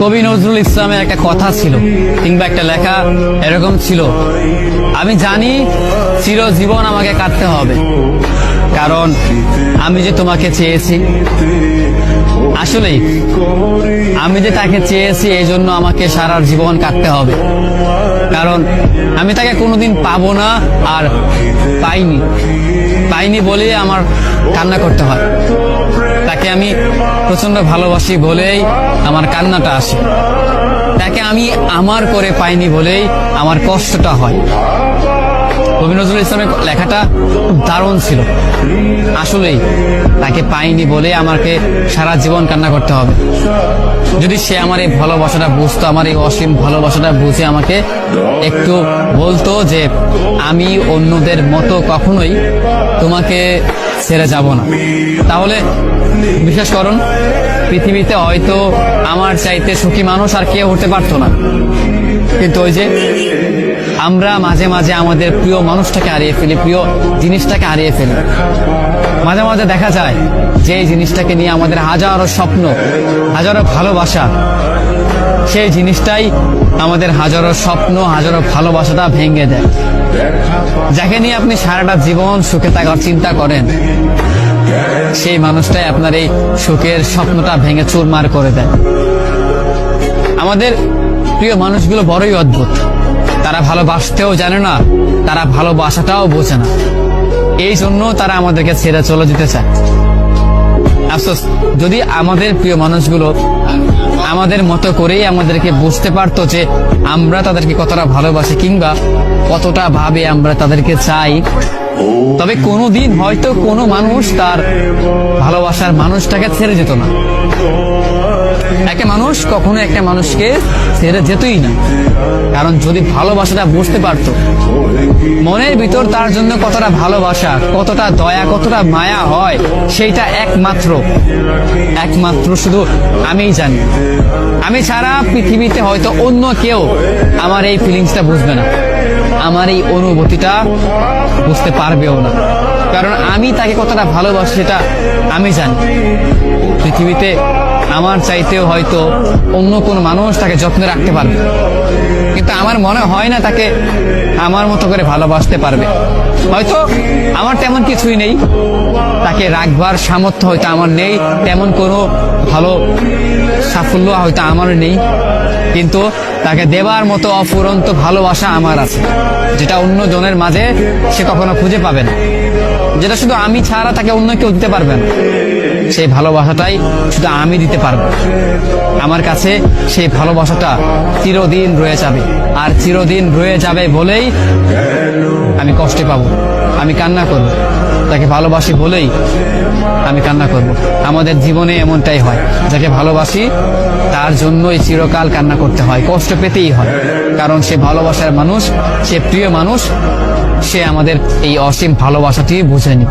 কবি নজরুল ইসলামের একটা কথা ছিল কিংবা একটা লেখা এরকম ছিল, আমি জানি চিরজীবন আমাকে কাটতে হবে, কারণ আমি যে তোমাকে চেয়েছি। আসলেই আমি যে তাকে চেয়েছি এই জন্য আমাকে সারা জীবন কাটতে হবে, কারণ আমি তাকে কোনোদিন পাবো না, আর পাইনি বলে আমার কান্না করতে হয়। তাকে আমি প্রচন্ড ভালোবাসি বলেই আমার কান্নাটা আসে, তাকে আমি আমার করে পাইনি বলেই আমার কষ্টটা হয়। কবি নজরুল ইসলামের লেখাটা খুব দারুণ ছিল। আসলেই তাকে পাইনি বলে আমাকে সারা জীবন কান্না করতে হবে। যদি সে আমার এই ভালোবাসাটা বুঝতো, আমার এই অসীম ভালোবাসাটা বুঝে আমাকে একটু বলতো যে আমি অন্যদের মতো কখনোই তোমাকে ছেড়ে যাব না, তাহলে বিশ্বাস করুন পৃথিবীতে হয়তো আমার চাইতে সুখী মানুষ আর কেউ হতে পারতো না। কিন্তু ওই যে আমরা মাঝে মাঝে আমাদের প্রিয় মানুষটাকে হারিয়ে ফেলি, প্রিয় জিনিসটাকে হারিয়ে ফেলি। মাঝে মাঝে দেখা যায় যে এই জিনিসটাকে নিয়ে আমাদের হাজারো স্বপ্ন, হাজারো ভালোবাসা, সেই জিনিসটাই আমাদের হাজারো স্বপ্ন, হাজারো ভালোবাসাটা ভেঙে দেয়। যাকে নিয়ে আপনি সারাটা জীবন সুখে থাকার চিন্তা করেন, সেই মানুষটাই আপনার এই সুখের স্বপ্নটা ভেঙে চুরমার করে দেয়। আমাদের প্রিয় মানুষগুলো বড়ই অদ্ভুত, তারা ভালোবাসতেও জানে না, তারা ভালোবাসাটাও বোঝে না, এই জন্য তারা আমাদেরকে ছেড়ে চলে যেতে চায়। আফসোস, যদি আমাদের প্রিয় মানুষগুলো আমাদের মতো করেই আমাদেরকে বুঝতে পারতো যে আমরা তাদেরকে কতটা ভালোবাসি কিংবা কতটা ভাবে আমরা তাদেরকে চাই, তবে কোনোদিন হয়তো কোনো মানুষ তার ভালোবাসার মানুষটাকে ছেড়ে যেত না। একটা মানুষ কখনো একটা মানুষকে ছেড়ে যেতই না, কারণ যদি ভালোবাসাটা বুঝতে পারতো, মনের ভিতর তার জন্য কতটা ভালোবাসা, কতটা দয়া, কতটা মায়া হয়, সেইটা একমাত্র শুধু আমিই জানি। আমি ছাড়া পৃথিবীতে হয়তো অন্য কেউ আমার এই ফিলিংসটা বুঝবে না, আমার এই অনুভূতিটা বুঝতে পারবেও না, কারণ আমি তাকে কতটা ভালোবাসি সেটা আমি জানি। পৃথিবীতে আমার চাইতেও হয়তো অন্য কোন মানুষ তাকে যত্নে রাখতে পারবে, কিন্তু আমার মনে হয় না তাকে আমার মতো করে ভালোবাসতে পারবে। হয়তো আমার তেমন কিছুই নেই, তাকে রাখবার সামর্থ্য হয়তো আমার নেই, তেমন কোনো ভালো সাফল্য হয়তো আমার নেই, কিন্তু তাকে দেবার মতো অফুরন্ত ভালোবাসা আমার আছে, যেটা অন্য জনের মাঝে সে কখনো খুঁজে পাবে না, যেটা শুধু আমি ছাড়া তাকে অন্য কেউ দিতে পারবে না। সেই ভালোবাসাটাই শুধু আমি দিতে পারবো। আমার কাছে সেই ভালোবাসাটা চিরদিন রয়ে যাবে, আর চিরদিন রয়ে যাবে বলেই আমি কষ্ট পাবো, আমি কান্না করব, তাকে ভালোবাসি বলেই আমি কান্না করব। আমাদের জীবনে এমনটাই হয়, যাকে ভালোবাসি তার জন্যই চিরকাল কান্না করতে হয়, কষ্ট পেতেই হয়, কারণ সে ভালোবাসার মানুষ, সে প্রিয় মানুষ, সে আমাদের এই অসীম ভালোবাসাটি বুঝেনি।